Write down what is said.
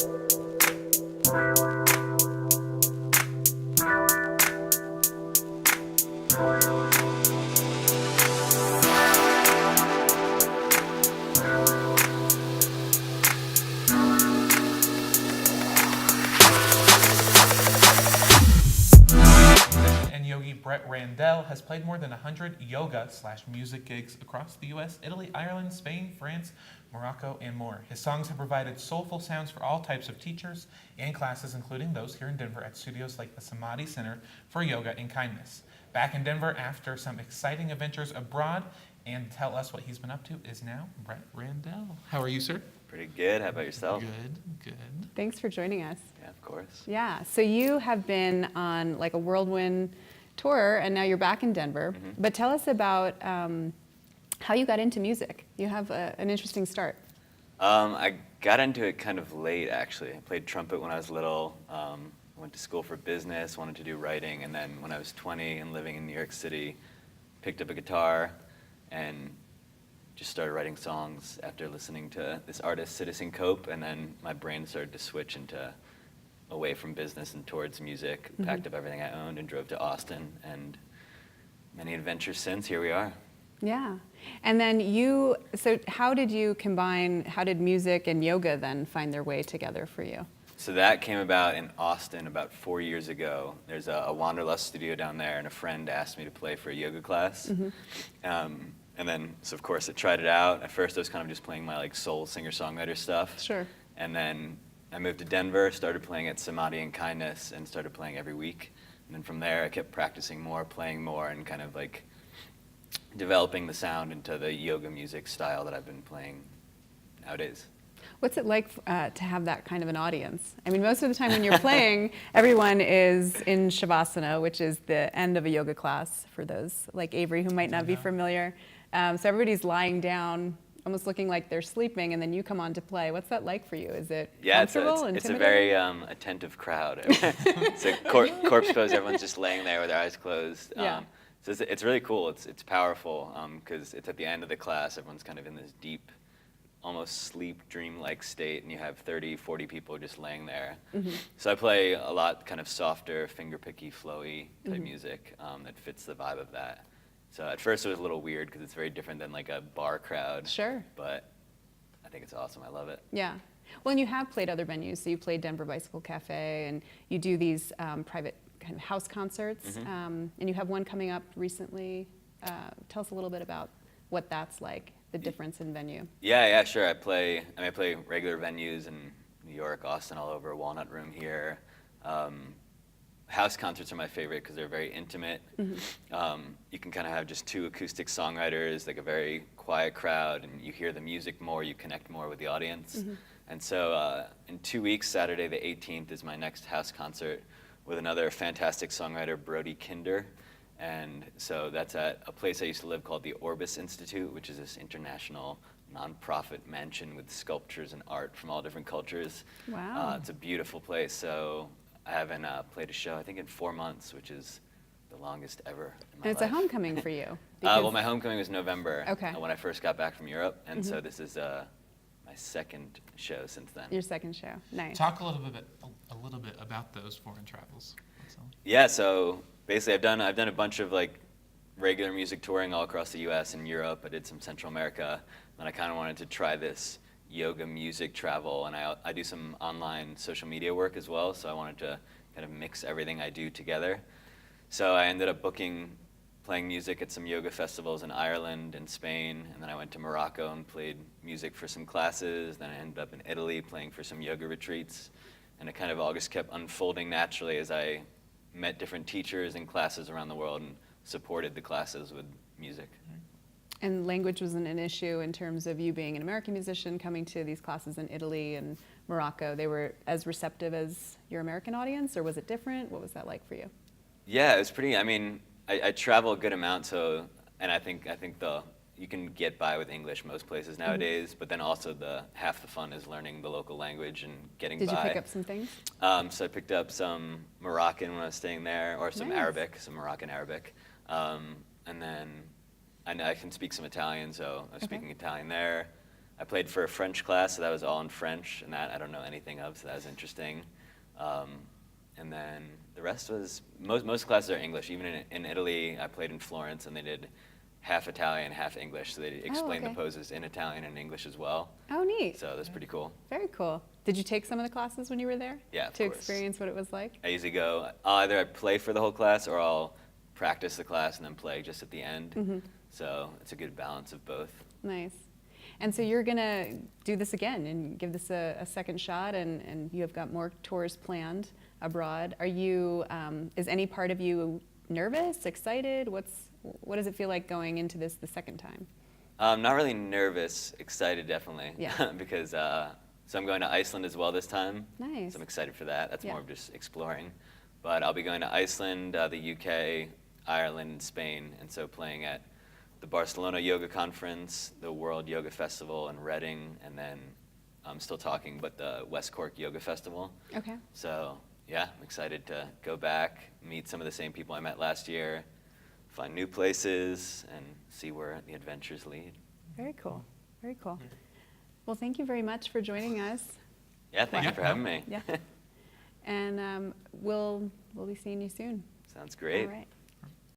And yogi Brett Randell has played more than 100 yoga/music gigs across the US, Italy, Ireland, Spain, France, Morocco, and more. His songs have provided soulful sounds for all types of teachers and classes, including those here in Denver at studios like the Samadhi Center for Yoga and Kindness. Back in Denver after some exciting adventures abroad, and tell us what he's been up to is now Brett Randell. How are you, sir? Pretty good. How about yourself? Good. Thanks for joining us. Yeah, of course. Yeah, so you have been on like a whirlwind tour, and now you're back in Denver. Mm-hmm. But tell us about how you got into music. You have an interesting start. I got into it kind of late, actually. I played trumpet when I was little. Went to school for business, wanted to do writing, and then when I was 20 and living in New York City, picked up a guitar and just started writing songs after listening to this artist, Citizen Cope, and then my brain started to switch into away from business and towards music. Mm-hmm. Packed up everything I owned and drove to Austin, and many adventures since. Here we are. Yeah. And then so how did music and yoga then find their way together for you? So that came about in Austin about 4 years ago. There's a Wanderlust studio down there, and a friend asked me to play for a yoga class. Mm-hmm. And then, so of course, I tried it out. At first, I was kind of just playing my like soul singer-songwriter stuff. Sure. And then I moved to Denver, started playing at Samadhi and Kindness, and started playing every week. And then from there, I kept practicing more, playing more, and kind of like developing the sound into the yoga music style that I've been playing nowadays. What's it like to have that kind of an audience? I mean, most of the time when you're playing, everyone is in Shavasana, which is the end of a yoga class for those like Avery who might not be familiar. So everybody's lying down, almost looking like they're sleeping, and then you come on to play. What's that like for you? Is it comfortable, it's a very attentive crowd. It's a corpse pose. Everyone's just laying there with their eyes closed. Yeah. So it's really cool. It's powerful because it's at the end of the class. Everyone's kind of in this deep, almost sleep dream-like state, and you have 30, 40 people just laying there. Mm-hmm. So I play a lot kind of softer, finger-picky, flowy type Mm-hmm. music that fits the vibe of that. So at first it was a little weird because it's very different than like a bar crowd. Sure. But I think it's awesome. I love it. Yeah. Well, and you have played other venues. So you played Denver Bicycle Cafe, and you do these private kind of house concerts. Mm-hmm. And you have one coming up recently. Tell us a little bit about what that's like, the difference in venue. Yeah, sure. I play regular venues in New York, Austin, all over, Walnut Room here. House concerts are my favorite because they're very intimate. Mm-hmm. You can kind of have just two acoustic songwriters, like a very quiet crowd, and you hear the music more, you connect more with the audience. Mm-hmm. And so in 2 weeks, Saturday the 18th is my next house concert with another fantastic songwriter, Brody Kinder. And so that's at a place I used to live called the Orbis Institute, which is this international nonprofit mansion with sculptures and art from all different cultures. Wow. It's a beautiful place. So I haven't played a show, I think, in 4 months, which is the longest ever in my And it's life. a homecoming for you. Well, my homecoming was November Okay. when I first got back from Europe. And so Mhm. this is my second show since then. Your second show. Nice. Talk a little bit about those foreign travels. Yeah, so basically I've done a bunch of like regular music touring all across the US and Europe. I did some Central America, and I kind of wanted to try this yoga music travel, and I do some online social media work as well, so I wanted to kind of mix everything I do together. So I ended up playing music at some yoga festivals in Ireland and Spain, and then I went to Morocco and played music for some classes. Then I ended up in Italy playing for some yoga retreats, and it kind of all just kept unfolding naturally as I met different teachers and classes around the world and supported the classes with music. And language wasn't an issue in terms of you being an American musician coming to these classes in Italy and Morocco. They were as receptive as your American audience, or was it different? What was that like for you? Yeah, it was pretty. I mean, I travel a good amount, and I think you can get by with English most places nowadays. But then also half the fun is learning the local language and getting by. Did you pick up some things? So I picked up some Moroccan when I was staying there, or some Nice. Arabic, some Moroccan Arabic, and then I can speak some Italian, so I was Okay. speaking Italian there. I played for a French class, so that was all in French, and that I don't know anything of, so that was interesting. And then the rest was, most classes are English. Even in Italy, I played in Florence, and they did half Italian, half English, so they explained the okay. poses in Italian and English as well. Oh, neat. So that's pretty cool. Very cool. Did you take some of the classes when you were there? Yeah, of to course. experience what it was like? I usually go, either I play for the whole class, or I'll practice the class and then play just at the end. So it's a good balance of both. Nice. And so you're going to do this again and give this a second shot, and you have got more tours planned abroad. Are you, is any part of you nervous, excited? What does it feel like going into this the second time? Not really nervous, excited definitely. Yeah. Because, so I'm going to Iceland as well this time. Nice. So I'm excited for that. That's Yeah. more of just exploring. But I'll be going to Iceland, the UK, Ireland, and Spain, and so playing at the Barcelona Yoga Conference, the World Yoga Festival in Reading, and then I'm still talking, but the West Cork Yoga Festival. Okay. So yeah, I'm excited to go back, meet some of the same people I met last year, find new places, and see where the adventures lead. Very cool. Very cool. Well, thank you very much for joining us. Yeah, thank you for having me. Yeah. And we'll be seeing you soon. Sounds great. All right.